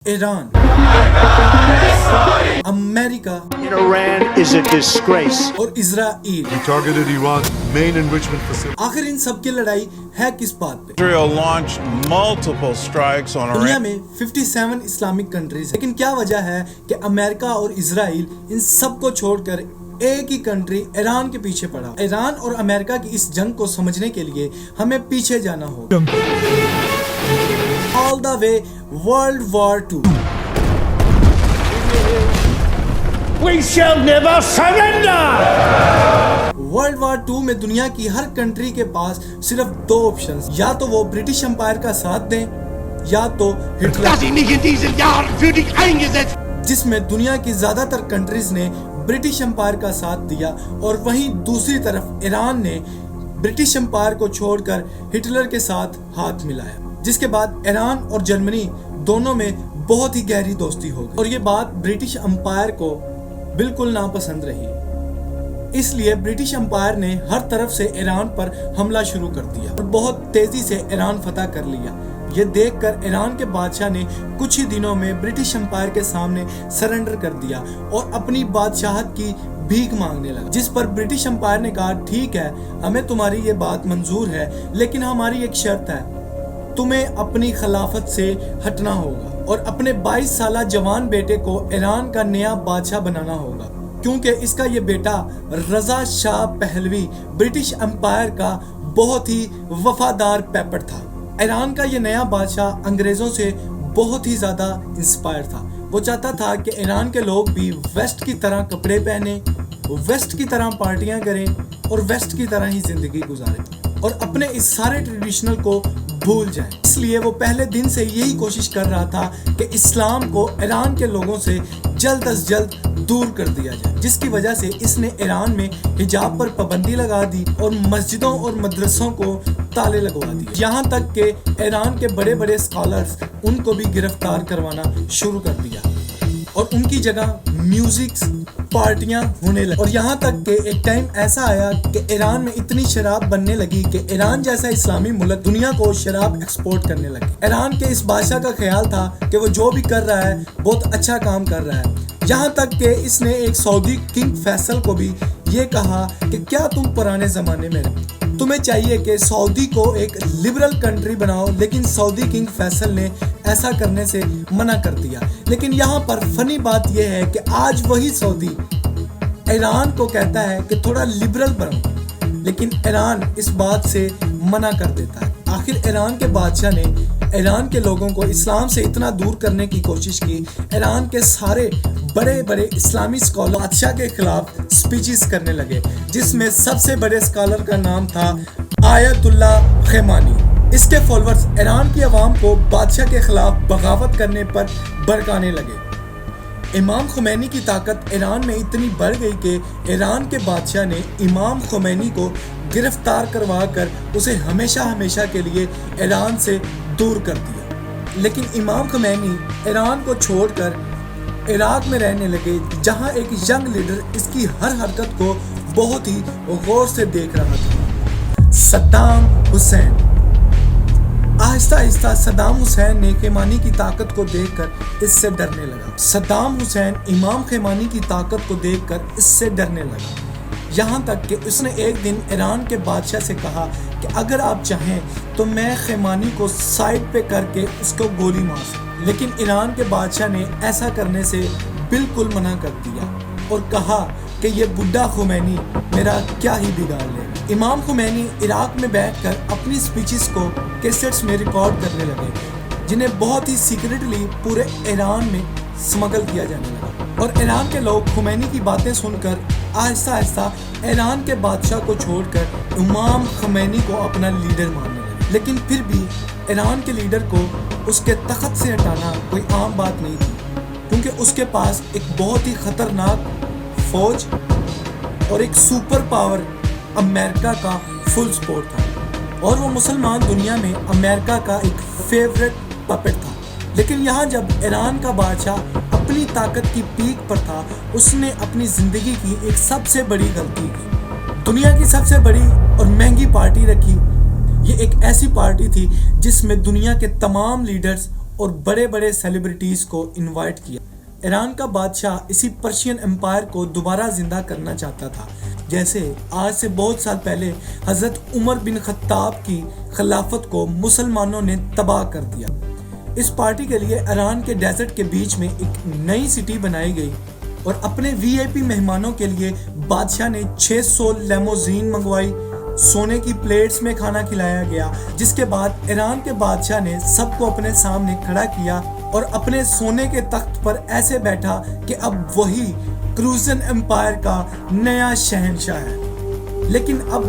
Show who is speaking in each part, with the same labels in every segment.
Speaker 1: Iran, America
Speaker 2: Iran is a disgrace.
Speaker 1: اور اسرائیل،
Speaker 3: We targeted Iran's main enrichment facility.
Speaker 1: آخر ان سب کی لڑائی ہے کس بات پہ؟
Speaker 4: Israel launched multiple strikes on
Speaker 1: دنیا
Speaker 4: Iran.
Speaker 1: میں 57 اسلامک کنٹریز، لیکن کیا وجہ ہے کہ امریکہ اور اسرائیل ان سب کو چھوڑ کر ایک ہی کنٹری ایران کے پیچھے پڑا؟ ایران اور امریکہ کی اس جنگ کو سمجھنے کے لیے ہمیں پیچھے جانا ہوگا، all the way world war 2۔
Speaker 2: We shall never surrender!
Speaker 1: World war 2 میں دنیا کی ہر کنٹری کے پاس صرف دو آپشنز، یا تو وہ برٹش امپائر کا ساتھ دیں یا تو Hitler,
Speaker 2: Dass sie nicht in diesen Jahren für dich eingesetzt.
Speaker 1: جس میں دنیا کی زیادہ تر کنٹریز نے برٹش امپائر کا ساتھ دیا، اور وہیں دوسری طرف ایران نے برٹش امپائر کو چھوڑ کر ہٹلر کے ساتھ ہاتھ ملایا، جس کے بعد ایران اور جرمنی دونوں میں بہت ہی گہری دوستی ہو گئی، اور یہ بات برٹش امپائر کو بالکل ناپسند رہی۔ اس لیے برٹش امپائر نے ہر طرف سے ایران پر حملہ شروع کر دیا اور بہت تیزی سے ایران فتح کر لیا۔ یہ دیکھ کر ایران کے بادشاہ نے کچھ ہی دنوں میں برٹش امپائر کے سامنے سرنڈر کر دیا اور اپنی بادشاہت کی بھیک مانگنے لگا، جس پر برٹش امپائر نے کہا ٹھیک ہے، ہمیں تمہاری یہ بات منظور ہے، لیکن ہماری ایک شرط ہے، تمہیں اپنی خلافت سے ہٹنا ہوگا اور اپنے 22 سالہ جوان بیٹے کو ایران کا نیا بادشاہ بنانا ہوگا، کیونکہ اس کا یہ بیٹا رضا شاہ پہلوی برٹش امپائر کا بہت ہی وفادار پیپٹ تھا۔ ایران کا یہ نیا بادشاہ انگریزوں سے بہت ہی زیادہ انسپائر تھا۔ وہ چاہتا تھا کہ ایران کے لوگ بھی ویسٹ کی طرح کپڑے پہنیں، ویسٹ کی طرح پارٹیاں کریں اور ویسٹ کی طرح ہی زندگی گزاریں اور اپنے اس سارے ٹریڈیشنل کو بھول جائیں۔ اس لیے وہ پہلے دن سے یہی کوشش کر رہا تھا کہ اسلام کو ایران کے لوگوں سے جلد از جلد دور کر دیا جائے، جس کی وجہ سے اس نے ایران میں حجاب پر پابندی لگا دی اور مسجدوں اور مدرسوں کو تالے لگوا دیے، یہاں تک کہ ایران کے بڑے بڑے اسکالرز ان کو بھی گرفتار کروانا شروع کر دیا اور ان کی جگہ میوزک پارٹیاں ہونے لگی، اور یہاں تک کہ ایک ٹائم ایسا آیا کہ ایران میں اتنی شراب بننے لگی کہ ایران جیسا اسلامی ملک دنیا کو شراب ایکسپورٹ کرنے لگے۔ ایران کے اس بادشاہ کا خیال تھا کہ وہ جو بھی کر رہا ہے بہت اچھا کام کر رہا ہے، یہاں تک کہ اس نے ایک سعودی کنگ فیصل کو بھی یہ کہا کہ کیا تم پرانے زمانے میں تمہیں چاہیے کہ سعودی کو ایک لبرل کنٹری بناؤ، لیکن سعودی کنگ فیصل نے ایسا کرنے سے منع کر دیا۔ لیکن یہاں پر فنی بات یہ ہے کہ آج وہی سعودی ایران کو کہتا ہے کہ تھوڑا لبرل بنو، لیکن ایران اس بات سے منع کر دیتا ہے۔ آخر ایران کے بادشاہ نے ایران کے لوگوں کو اسلام سے اتنا دور کرنے کی کوشش کی، ایران کے سارے بڑے بڑے اسلامی اسکالر بادشاہ کے خلاف سپیچز کرنے لگے، جس میں سب سے بڑے اسکالر کا نام تھا آیت اللہ خمینی۔ اس کے فالوورز ایران کی عوام کو بادشاہ کے خلاف بغاوت کرنے پر بھڑکانے لگے۔ امام خمینی کی طاقت ایران میں اتنی بڑھ گئی کہ ایران کے بادشاہ نے امام خمینی کو گرفتار کروا کر اسے ہمیشہ ہمیشہ کے لیے ایران سے دور کر دیا۔ لیکن امام خمینی ایران کو چھوڑ کر عراق میں رہنے لگے، جہاں ایک ینگ لیڈر اس کی ہر حرکت کو بہت ہی غور سے دیکھ رہا تھا، صدام حسین۔ آہستہ آہستہ صدام حسین نے خمینی کی طاقت کو دیکھ کر اس سے ڈرنے لگا۔ صدام حسین امام خمینی کی طاقت کو دیکھ کر اس سے ڈرنے لگا، یہاں تک کہ اس نے ایک دن ایران کے بادشاہ سے کہا کہ اگر آپ چاہیں تو میں خمینی کو سائڈ پہ کر کے اس کو گولی مار سکتا، لیکن ایران کے بادشاہ نے ایسا کرنے سے بالکل منع کر دیا اور کہا کہ یہ بڈھا خمینی میرا کیا ہی بگاڑ لے۔ امام خمینی عراق میں بیٹھ کر اپنی سپیچز کو کیسٹس میں ریکارڈ کرنے لگے، جنہیں بہت ہی سیکریٹلی پورے ایران میں سمگل کیا جانے لگا، اور ایران کے لوگ خمینی کی باتیں سن کر آہستہ آہستہ ایران کے بادشاہ کو چھوڑ کر امام خمینی کو اپنا لیڈر ماننے لگے۔ لیکن پھر بھی ایران کے لیڈر کو اس کے تخت سے ہٹانا کوئی عام بات نہیں تھی، کیونکہ اس کے پاس ایک بہت ہی خطرناک فوج اور ایک سپر پاور امریکہ کا فل سپورٹ تھا، اور وہ مسلمان دنیا میں امریکہ کا ایک فیوریٹ پپٹ تھا۔ لیکن یہاں جب ایران کا بادشاہ اپنی طاقت کی پیک پر تھا، اس نے اپنی زندگی کی ایک سب سے بڑی غلطی کی، دنیا کی سب سے بڑی اور مہنگی پارٹی رکھی۔ یہ ایک ایسی پارٹی تھی جس میں دنیا کے تمام لیڈرز اور بڑے بڑے سیلیبریٹیز کو انوائٹ کیا۔ ایران کا بادشاہ اسی پرشین امپائر کو دوبارہ زندہ کرنا چاہتا تھا، جیسے آج سے بہت سال پہلے حضرت عمر بن خطاب کی خلافت کو مسلمانوں نے تباہ کر دیا۔ اس پارٹی کے لیے ایران کے ڈیزرٹ کے بیچ میں ایک نئی سٹی بنائی گئی اور اپنے وی آئی پی مہمانوں کے لیے بادشاہ نے 600 لیموزین منگوائی، سونے کی پلیٹس میں کھانا کھلایا گیا، جس کے بعد ایران کے بادشاہ نے سب کو اپنے سامنے کھڑا کیا اور اپنے سونے کے تخت پر ایسے بیٹھا کہ اب وہی کروزن امپائر کا نیا شہنشاہ ہے۔ لیکن اب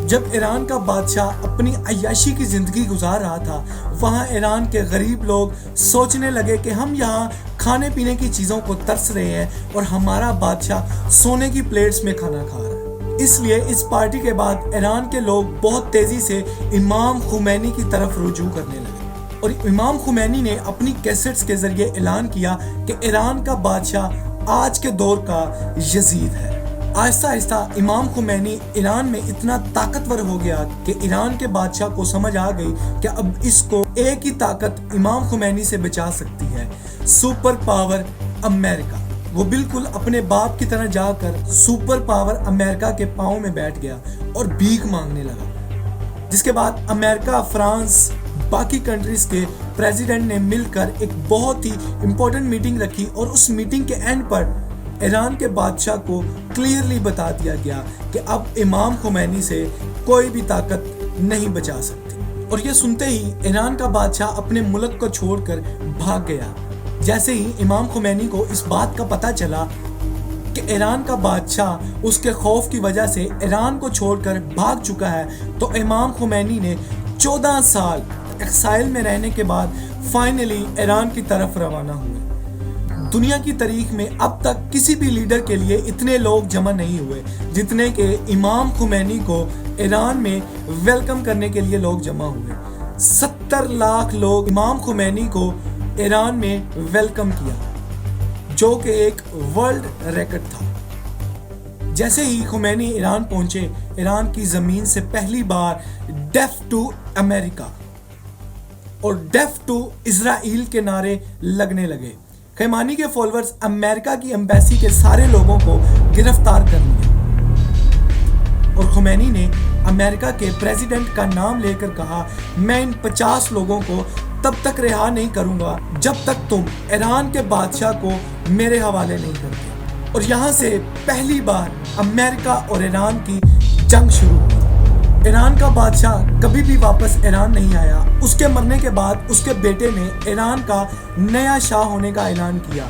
Speaker 1: جب ایران کا بادشاہ اپنی عیاشی کی زندگی گزار رہا تھا، وہاں ایران کے غریب لوگ سوچنے لگے کہ ہم یہاں کھانے پینے کی چیزوں کو ترس رہے ہیں اور ہمارا بادشاہ سونے کی پلیٹس میں کھانا کھا رہا ہے۔ اس لیے اس پارٹی کے بعد ایران کے لوگ بہت تیزی سے امام خمینی کی طرف رجوع کرنے لگے اور امام خمینی نے اپنی کیسٹس کے ذریعے اعلان کیا کہ ایران کا بادشاہ آج کے دور کا یزید ہے۔ آہستہ آہستہ امام خمینی ایران میں اتنا طاقتور ہو گیا کہ ایران کے بادشاہ کو سمجھ آ گئی کہ اب اس کو ایک ہی طاقت امام خمینی سے بچا سکتی ہے، سپر پاور امریکہ۔ وہ بالکل اپنے باپ کی طرح جا کر سپر پاور امریکہ کے پاؤں میں بیٹھ گیا اور بھیک مانگنے لگا، جس کے بعد امریکہ، فرانس، باقی کنٹریز کے پریزیڈنٹ نے مل کر ایک بہت ہی امپورٹنٹ میٹنگ رکھی اور اس میٹنگ کے اینڈ پر ایران کے بادشاہ کو کلیئرلی بتا دیا گیا کہ اب امام خمینی سے کوئی بھی طاقت نہیں بچا سکتی۔ اور یہ سنتے ہی ایران کا بادشاہ اپنے ملک کو چھوڑ کر بھاگ گیا۔ جیسے ہی امام خمینی کو اس بات کا پتہ چلا کہ ایران کا بادشاہ اس کے خوف کی وجہ سے ایران کو چھوڑ کر بھاگ چکا ہے، تو امام خمینی نے 14 سال ایکسائل میں رہنے کے بعد فائنلی ایران کی طرف روانہ ہوئے۔ دنیا کی تاریخ میں اب تک کسی بھی لیڈر کے لیے اتنے لوگ جمع نہیں ہوئے جتنے کہ امام خمینی کو ایران میں ویلکم کرنے کے لیے لوگ جمع ہوئے۔ 70 لاکھ لوگ امام خمینی کو ایران میں ویلکم کیا، جو کہ ایک ورلڈ ریکارڈ تھا۔ جیسے ہی خمینی ایران پہنچے، ایران کی زمین سے پہلی بار ڈیف ٹو امریکہ اور ڈیف ٹو اسرائیل کے نعرے لگنے لگے۔ خمینی کے فالوورز امریکہ کی ایمبیسی کے سارے لوگوں کو گرفتار کر لیا اور خمینی نے امریکہ کے پریزیڈنٹ کا نام لے کر کہا، میں ان 50 لوگوں کو تب تک رہا نہیں کروں گا جب تک تم ایران کے بادشاہ کو میرے حوالے نہیں کرتے۔ اور یہاں سے پہلی بار امریکہ اور ایران کی جنگ شروع ہوئی۔ ایران کا بادشاہ کبھی بھی واپس ایران نہیں آیا۔ اس کے مرنے کے بعد اس کے بیٹے نے ایران کا نیا شاہ ہونے کا اعلان کیا۔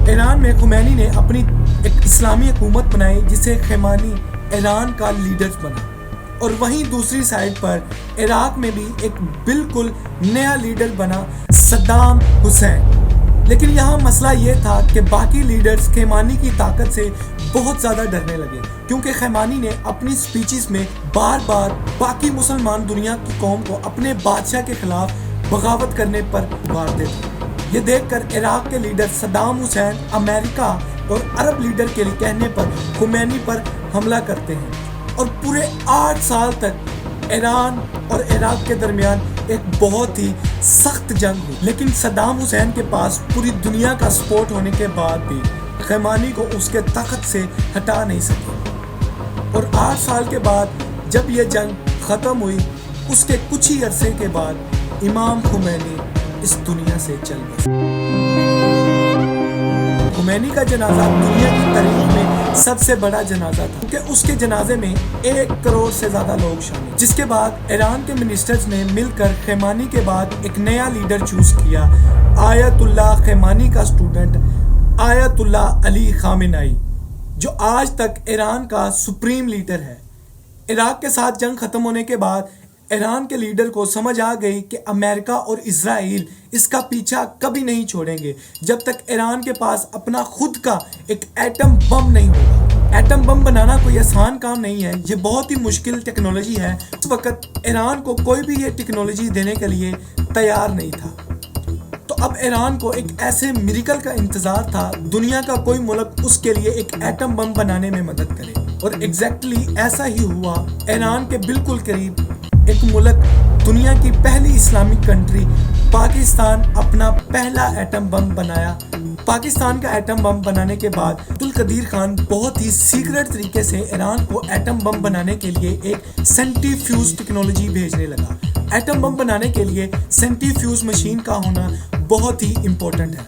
Speaker 1: ایران میں خمینی نے اپنی ایک اسلامی حکومت بنائی جسے خمینی ایران کا لیڈر بنا، اور وہیں دوسری سائڈ پر عراق میں بھی ایک بالکل نیا لیڈر بنا، صدام حسین۔ لیکن یہاں مسئلہ یہ تھا کہ باقی لیڈرز خمینی کی طاقت سے بہت زیادہ ڈرنے لگے، کیونکہ خمینی نے اپنی سپیچز میں بار بار باقی مسلمان دنیا کی قوم کو اپنے بادشاہ کے خلاف بغاوت کرنے پر ابھارتے تھے۔ یہ دیکھ کر عراق کے لیڈر صدام حسین امریکہ اور عرب لیڈر کے کہنے پر خمینی پر حملہ کرتے ہیں، اور پورے 8 سال تک ایران اور عراق کے درمیان ایک بہت ہی سخت جنگ ہوئی۔ لیکن صدام حسین کے پاس پوری دنیا کا سپورٹ ہونے کے بعد بھی خمینی کو اس کے تخت سے ہٹا نہیں سکے، اور 8 سال کے بعد جب یہ جنگ ختم ہوئی، اس کے کچھ ہی عرصے کے بعد امام خمینی اس دنیا سے چل بسے۔ خمینی کا جنازہ دنیا کی تاریخ میں سب سے بڑا جنازہ تھا، کیونکہ اس کے جنازے میں 1 کروڑ سے زیادہ لوگ شامل، جس کے بعد ایران کے منسٹرز نے مل کر خمینی کے بعد ایک نیا لیڈر چوز کیا، آیت اللہ خمینی کا اسٹوڈنٹ آیت اللہ علی خامنئی، جو آج تک ایران کا سپریم لیڈر ہے۔ عراق کے ساتھ جنگ ختم ہونے کے بعد ایران کے لیڈر کو سمجھ آ گئی کہ امریکہ اور اسرائیل اس کا پیچھا کبھی نہیں چھوڑیں گے جب تک ایران کے پاس اپنا خود کا ایک ایٹم بم نہیں ہوگا۔ ایٹم بم بنانا کوئی آسان کام نہیں ہے، یہ بہت ہی مشکل ٹیکنالوجی ہے۔ اس وقت ایران کو کوئی بھی یہ ٹیکنالوجی دینے کے لیے تیار نہیں تھا، تو اب ایران کو ایک ایسے میریکل کا انتظار تھا، دنیا کا کوئی ملک اس کے لیے ایک ایٹم بم بنانے میں مدد کرے، اور ایگزیکٹلی ایسا ہی ہوا۔ ایران کے بالکل قریب ایک ملک دنیا کی پہلی اسلامک کنٹری پاکستان اپنا پہلا ایٹم بم بنایا۔ پاکستان کا ایٹم بم بنانے کے بعد عبدالقدیر خان بہت ہی سیکرٹ طریقے سے ایران کو ایٹم بم بنانے کے لیے ایک سینٹریفیوج ٹیکنالوجی بھیجنے لگا۔ ایٹم بم بنانے کے لیے سینٹریفیوج مشین کا ہونا بہت ہی امپورٹنٹ ہے۔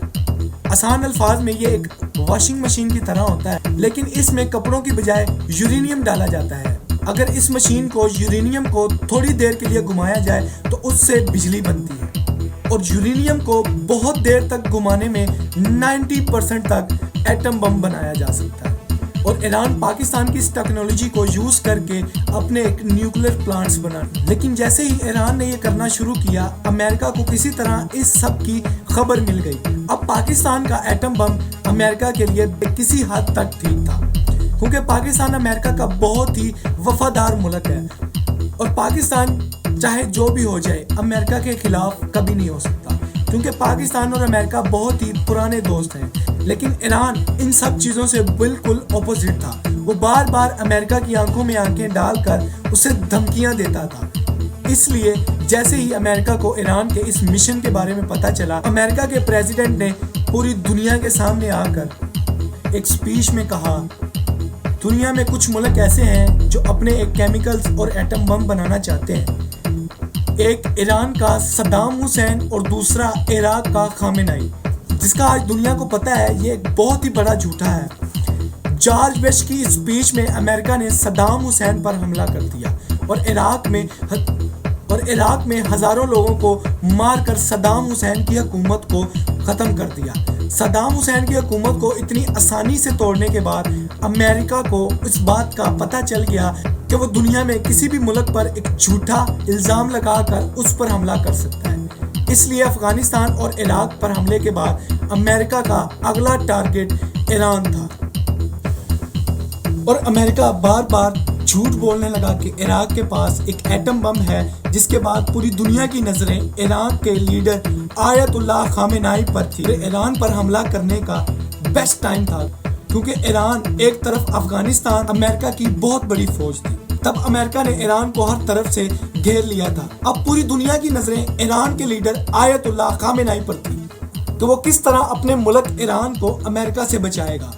Speaker 1: آسان الفاظ میں یہ ایک واشنگ مشین کی طرح ہوتا ہے، لیکن اس میں کپڑوں کی بجائے یورینیم ڈالا جاتا ہے۔ اگر اس مشین کو یورینیم کو تھوڑی دیر کے لیے گھمایا جائے تو اس سے بجلی بنتی ہے، اور یورینیم کو بہت دیر تک گھمانے میں 90% تک ایٹم بم بنایا جا سکتا ہے۔ اور ایران پاکستان کی اس ٹیکنالوجی کو یوز کر کے اپنے ایک نیوکلیر پلانٹس بنانے، لیکن جیسے ہی ایران نے یہ کرنا شروع کیا، امریکہ کو کسی طرح اس سب کی خبر مل گئی۔ اب پاکستان کا ایٹم بم امریکہ کے لیے کسی حد تک ٹھیک تھا، کیونکہ پاکستان امریکہ کا بہت ہی وفادار ملک ہے، اور پاکستان چاہے جو بھی ہو جائے امریکہ کے خلاف کبھی نہیں ہو سکتا، کیونکہ پاکستان اور امریکہ بہت ہی پرانے دوست ہیں۔ لیکن ایران ان سب چیزوں سے بالکل اپوزٹ تھا۔ وہ بار بار امریکہ کی آنکھوں میں آنکھیں ڈال کر اسے دھمکیاں دیتا تھا۔ اس لیے جیسے ہی امریکہ کو ایران کے اس مشن کے بارے میں پتہ چلا، امریکہ کے پریزیڈنٹ نے پوری دنیا کے سامنے آ کر ایک سپیچ میں کہا، دنیا میں کچھ ملک ایسے ہیں جو اپنے ایک کیمیکلز اور ایٹم بم بنانا چاہتے ہیں۔ ایک ایران کا صدام حسین اور دوسرا عراق کا خامنئی، جس کا آج دنیا کو پتہ ہے یہ ایک بہت ہی بڑا جھوٹا ہے۔ جارج بش کی اسپیچ میں امریکہ نے صدام حسین پر حملہ کر دیا اور عراق میں ہزاروں لوگوں کو مار کر صدام حسین کی حکومت کو ختم کر دیا۔ صدام حسین کی حکومت کو اتنی آسانی سے توڑنے کے بعد امریکہ کو اس بات کا پتہ چل گیا کہ وہ دنیا میں کسی بھی ملک پر ایک جھوٹا الزام لگا کر اس پر حملہ کر سکتا ہے۔ اس لیے افغانستان اور عراق پر حملے کے بعد امریکہ کا اگلا ٹارگٹ ایران تھا، اور امریکہ بار بار جھوٹ بولنے لگا کہ عراق کے پاس ایک ایٹم بم ہے، جس کے بعد پوری دنیا کی نظریں ایران کے لیڈر آیت اللہ خامنئی پر تھی۔ ایران پر حملہ کرنے کا بیسٹ ٹائم تھا، کیونکہ ایران ایک طرف افغانستان امریکہ کی بہت بڑی فوج تھی۔ تب امریکہ نے ایران کو ہر طرف سے گھیر لیا تھا۔ اب پوری دنیا کی نظریں ایران کے لیڈر آیت اللہ خامنئی پر تھی کہ وہ کس طرح اپنے ملک ایران کو امریکہ سے بچائے گا۔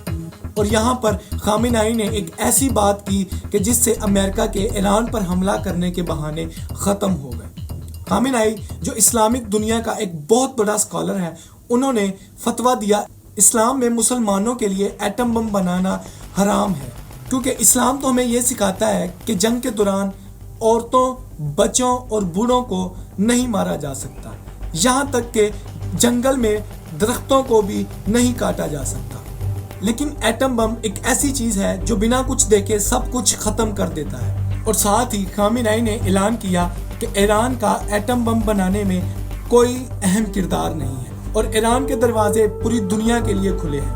Speaker 1: اور یہاں پر خامنئی نے ایک ایسی بات کی کہ جس سے امریکہ کے ایران پر حملہ کرنے کے بہانے ختم ہو گئے۔ خامنئی جو اسلامک دنیا کا ایک بہت بڑا اسکالر ہے، انہوں نے فتویٰ دیا اسلام میں مسلمانوں کے لیے ایٹم بم بنانا حرام ہے، کیونکہ اسلام تو ہمیں یہ سکھاتا ہے کہ جنگ کے دوران عورتوں، بچوں اور بوڑھوں کو نہیں مارا جا سکتا، یہاں تک کہ جنگل میں درختوں کو بھی نہیں کاٹا جا سکتا۔ لیکن ایٹم بم ایک ایسی چیز ہے جو بنا کچھ دیکھے سب کچھ ختم کر دیتا ہے۔ اور ساتھ ہی خامنئی نے اعلان کیا کہ ایران کا ایٹم بم بنانے میں کوئی اہم کردار نہیں ہے، اور ایران کے دروازے پوری دنیا کے لیے کھلے ہیں۔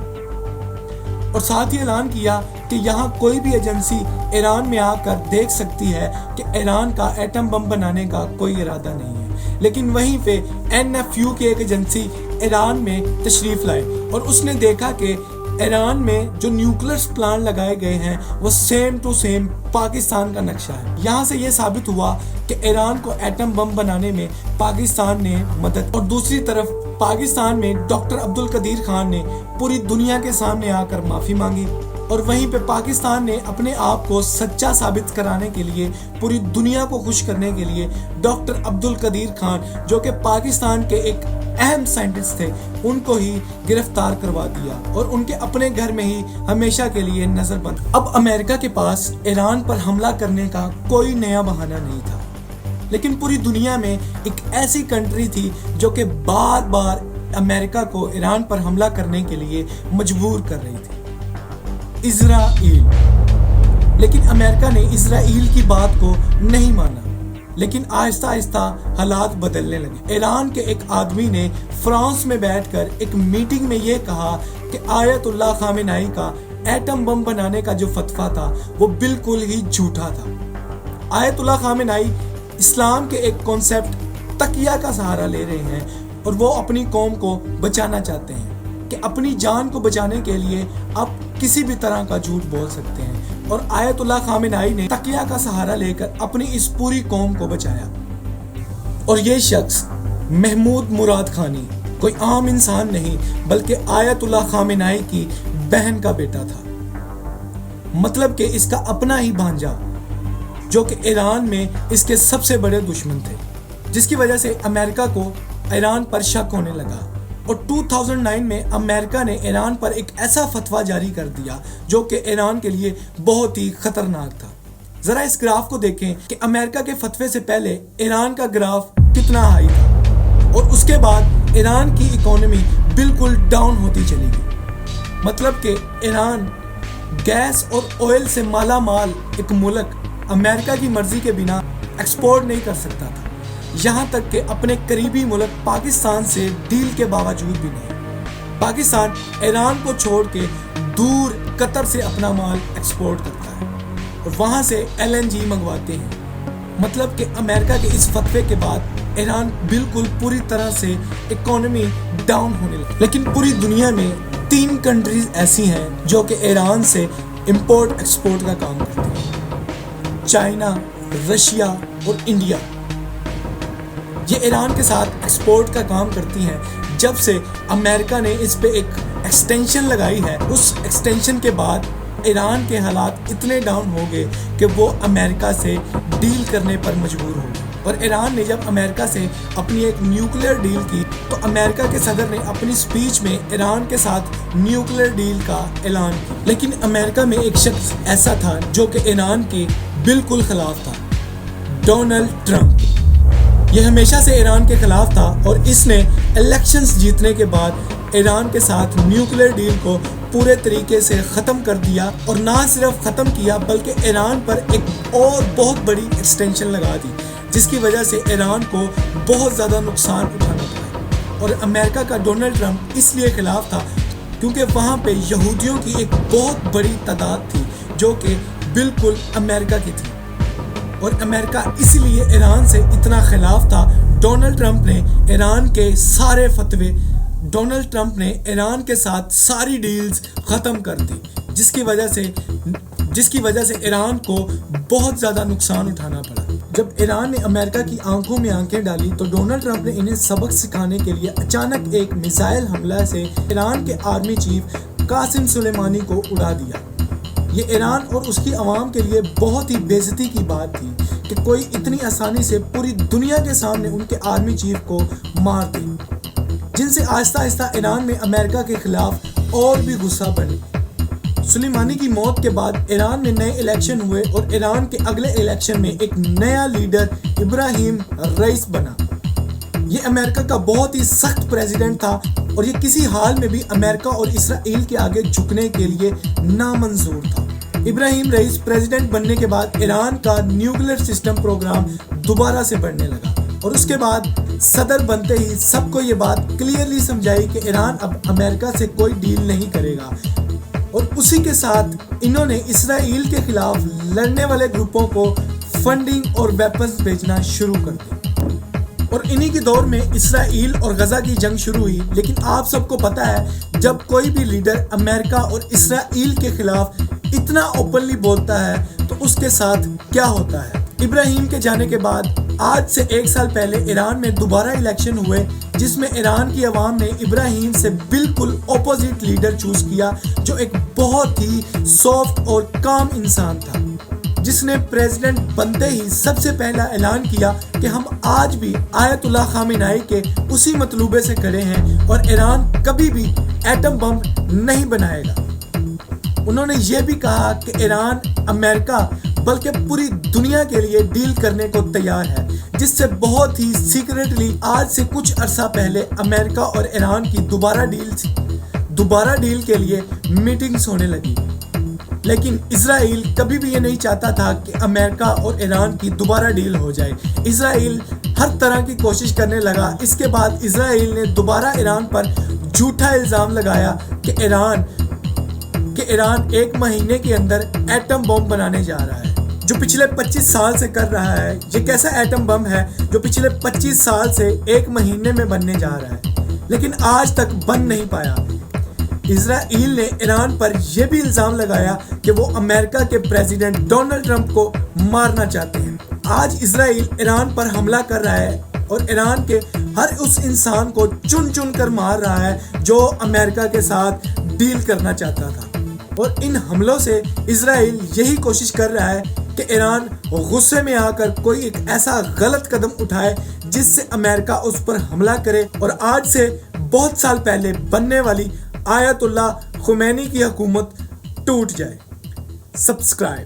Speaker 1: اور ساتھ ہی اعلان کیا کہ یہاں کوئی بھی ایجنسی ایران میں آ کر دیکھ سکتی ہے کہ ایران کا ایٹم بم بنانے کا کوئی ارادہ نہیں ہے۔ لیکن وہیں پہ NFU کی ایک ایجنسی ایران میں تشریف لائے، اور اس نے دیکھا کہ ایران میں جو نیوکلیر پلانٹ لگائے گئے ہیں وہ سیم ٹو سیم پاکستان کا نقشہ ہے۔ یہاں سے یہ ثابت ہوا کہ ایران کو ایٹم بم بنانے میں پاکستان نے مدد، اور دوسری طرف پاکستان میں ڈاکٹر عبدالقدیر خان نے پوری دنیا کے سامنے آ کر معافی مانگی، اور وہیں پہ پاکستان نے اپنے آپ کو سچا ثابت کرانے کے لیے، پوری دنیا کو خوش کرنے کے لیے ڈاکٹر عبدالقدیر خان، جو کہ پاکستان کے ایک اہم سائنٹسٹ تھے، ان کو ہی گرفتار کروا دیا اور ان کے اپنے گھر میں ہی ہمیشہ کے لیے نظر بند۔ اب امریکہ کے پاس ایران پر حملہ کرنے کا کوئی نیا بہانہ نہیں تھا، لیکن پوری دنیا میں ایک ایسی کنٹری تھی جو کہ بار بار امریکہ کو ایران پر حملہ کرنے کے لیے مجبور کر رہی تھی، اسرائیل۔ لیکن امریکہ نے اسرائیل کی بات کو نہیں مانا، لیکن آہستہ آہستہ حالات بدلنے لگے۔ ایران کے ایک آدمی نے فرانس میں بیٹھ کر ایک میٹنگ میں یہ کہا کہ آیت اللہ خامنئی کا ایٹم بم بنانے کا جو فتویٰ تھا وہ بالکل ہی جھوٹا تھا۔ آیت اللہ خامنئی اسلام کے ایک کانسیپٹ تقیہ کا سہارا لے رہے ہیں، اور وہ اپنی قوم کو بچانا چاہتے ہیں کہ اپنی جان کو بچانے کے لیے آپ کسی بھی طرح کا جھوٹ بول سکتے ہیں، اور آیت اللہ خامنئی نے تقیہ کا سہارا لے کر اپنی اس پوری قوم کو بچایا۔ اور یہ شخص محمود مراد خانی کوئی عام انسان نہیں بلکہ آیت اللہ خامنائی کی بہن کا بیٹا تھا، مطلب کہ اس کا اپنا ہی بھانجا، جو کہ ایران میں اس کے سب سے بڑے دشمن تھے، جس کی وجہ سے امریکہ کو ایران پر شک ہونے لگا، اور 2009 میں امریکہ نے ایران پر ایک ایسا فتویٰ جاری کر دیا جو کہ ایران کے لیے بہت ہی خطرناک تھا۔ ذرا اس گراف کو دیکھیں کہ امریکہ کے فتوے سے پہلے ایران کا گراف کتنا ہائی تھا، اور اس کے بعد ایران کی اکانومی بالکل ڈاؤن ہوتی چلی گئی، مطلب کہ ایران گیس اور آئل سے مالا مال ایک ملک امریکہ کی مرضی کے بنا ایکسپورٹ نہیں کر سکتا تھا، یہاں تک کہ اپنے قریبی ملک پاکستان سے ڈیل کے باوجود بھی نہیں۔ پاکستان ایران کو چھوڑ کے دور قطر سے اپنا مال ایکسپورٹ کرتا ہے اور وہاں سے LNG منگواتے ہیں، مطلب کہ امریکہ کے اس فتوے کے بعد ایران بالکل پوری طرح سے اکانومی ڈاؤن ہونے لگی۔ لیکن پوری دنیا میں 3 کنٹریز ایسی ہیں جو کہ ایران سے امپورٹ ایکسپورٹ کا کام کرتی ہیں، چائنا، رشیا اور انڈیا۔ یہ ایران کے ساتھ ایکسپورٹ کا کام کرتی ہیں جب سے امریکہ نے اس پہ ایک ایکسٹینشن لگائی ہے۔ اس ایکسٹینشن کے بعد ایران کے حالات اتنے ڈاؤن ہو گئے کہ وہ امریکہ سے ڈیل کرنے پر مجبور ہو گئے، اور ایران نے جب امریکہ سے اپنی ایک نیوکلیئر ڈیل کی تو امریکہ کے صدر نے اپنی سپیچ میں ایران کے ساتھ نیوکلیئر ڈیل کا اعلان کیا۔ لیکن امریکہ میں ایک شخص ایسا تھا جو کہ ایران کے بالکل خلاف تھا، ڈونلڈ ٹرمپ۔ یہ ہمیشہ سے ایران کے خلاف تھا، اور اس نے الیکشنز جیتنے کے بعد ایران کے ساتھ نیوکلیئر ڈیل کو پورے طریقے سے ختم کر دیا، اور نہ صرف ختم کیا بلکہ ایران پر ایک اور بہت بڑی ایکسٹینشن لگا دی، جس کی وجہ سے ایران کو بہت زیادہ نقصان اٹھانا پڑا۔ اور امریکہ کا ڈونلڈ ٹرمپ اس لیے خلاف تھا کیونکہ وہاں پہ یہودیوں کی ایک بہت بڑی تعداد تھی جو کہ بالکل امریکہ کی تھی، اور امریکہ اس لیے ایران سے اتنا خلاف تھا۔ ڈونلڈ ٹرمپ نے ایران کے سارے فتوے، ڈونلڈ ٹرمپ نے ایران کے ساتھ ساری ڈیلز ختم کر دی، جس کی وجہ سے ایران کو بہت زیادہ نقصان اٹھانا پڑا۔ جب ایران نے امریکہ کی آنکھوں میں آنکھیں ڈالی تو ڈونلڈ ٹرمپ نے انہیں سبق سکھانے کے لیے اچانک ایک میزائل حملہ سے ایران کے آرمی چیف قاسم سلیمانی کو اڑا دیا۔ یہ ایران اور اس کی عوام کے لیے بہت ہی بے عزتی کی بات تھی کہ کوئی اتنی آسانی سے پوری دنیا کے سامنے ان کے آرمی چیف کو مار دے، جن سے آہستہ آہستہ ایران میں امریکہ کے خلاف اور بھی غصہ بڑھے۔ سلیمانی کی موت کے بعد ایران میں نئے الیکشن ہوئے، اور ایران کے اگلے الیکشن میں ایک نیا لیڈر ابراہیم رئیس بنا۔ یہ امریکہ کا بہت ہی سخت پریزیڈنٹ تھا، اور یہ کسی حال میں بھی امریکہ اور اسرائیل کے آگے جھکنے کے لیے نامنظور تھا۔ ابراہیم رئیس پریزیڈنٹ بننے کے بعد ایران کا نیوکلیئر سسٹم پروگرام دوبارہ سے بڑھنے لگا، اور اس کے بعد صدر بنتے ہی سب کو یہ بات کلیئرلی سمجھائی کہ ایران اب امریکہ سے کوئی ڈیل نہیں کرے گا، اور اسی کے ساتھ انہوں نے اسرائیل کے خلاف لڑنے والے گروپوں کو فنڈنگ اور ویپنز بھیجنا شروع کر دی، اور انہی کے دور میں اسرائیل اور غزہ کی جنگ شروع ہوئی۔ لیکن آپ سب کو پتہ ہے جب کوئی بھی لیڈر امریکہ اور اسرائیل کے خلاف اتنا اوپنلی بولتا ہے تو اس کے ساتھ کیا ہوتا ہے۔ ابراہیم کے جانے کے بعد آج سے 1 سال پہلے ایران میں دوبارہ الیکشن ہوئے، جس میں ایران کی عوام نے ابراہیم سے بالکل اپوزٹ لیڈر چوز کیا، جو ایک بہت ہی سافٹ اور کام انسان تھا، جس نے پریزیڈنٹ بنتے ہی سب سے پہلا اعلان کیا کہ ہم آج بھی آیت اللہ خامنائی کے اسی مطلوبے سے کھڑے ہیں، اور ایران کبھی بھی ایٹم بم نہیں بنائے گا۔ انہوں نے یہ بھی کہا کہ ایران امریکہ بلکہ پوری دنیا کے لیے ڈیل کرنے کو تیار ہے، جس سے بہت ہی سیکریٹلی آج سے کچھ عرصہ پہلے امریکہ اور ایران کی دوبارہ ڈیل کے لیے میٹنگز ہونے لگی۔ لیکن اسرائیل کبھی بھی یہ نہیں چاہتا تھا کہ امریکہ اور ایران کی دوبارہ ڈیل ہو جائے۔ اسرائیل ہر طرح کی کوشش کرنے لگا۔ اس کے بعد اسرائیل نے دوبارہ ایران پر جھوٹا الزام لگایا کہ ایران 1 مہینے کے اندر ایٹم بم بنانے جا رہا ہے، جو پچھلے 25 سال سے کر رہا ہے۔ یہ کیسا ایٹم بم ہے جو پچھلے 25 سال سے 1 مہینے میں بننے جا رہا ہے، لیکن آج تک بن نہیں پایا۔ اسرائیل نے ایران پر یہ بھی الزام لگایا کہ وہ امریکہ کے پریزیڈنٹ ڈونلڈ ٹرمپ کو مارنا چاہتے ہیں۔ آج اسرائیل ایران پر حملہ کر رہا ہے اور ایران کے ہر اس انسان کو چن چن کر مار رہا ہے جو امریکہ کے ساتھ ڈیل کرنا چاہتا تھا. اور ان حملوں سے اسرائیل یہی کوشش کر رہا ہے کہ ایران غصے میں آ کر کوئی ایک ایسا غلط قدم اٹھائے جس سے امریکہ اس پر حملہ کرے اور آج سے بہت سال پہلے بننے والی آیت اللہ خمینی کی حکومت ٹوٹ جائے. سبسکرائب.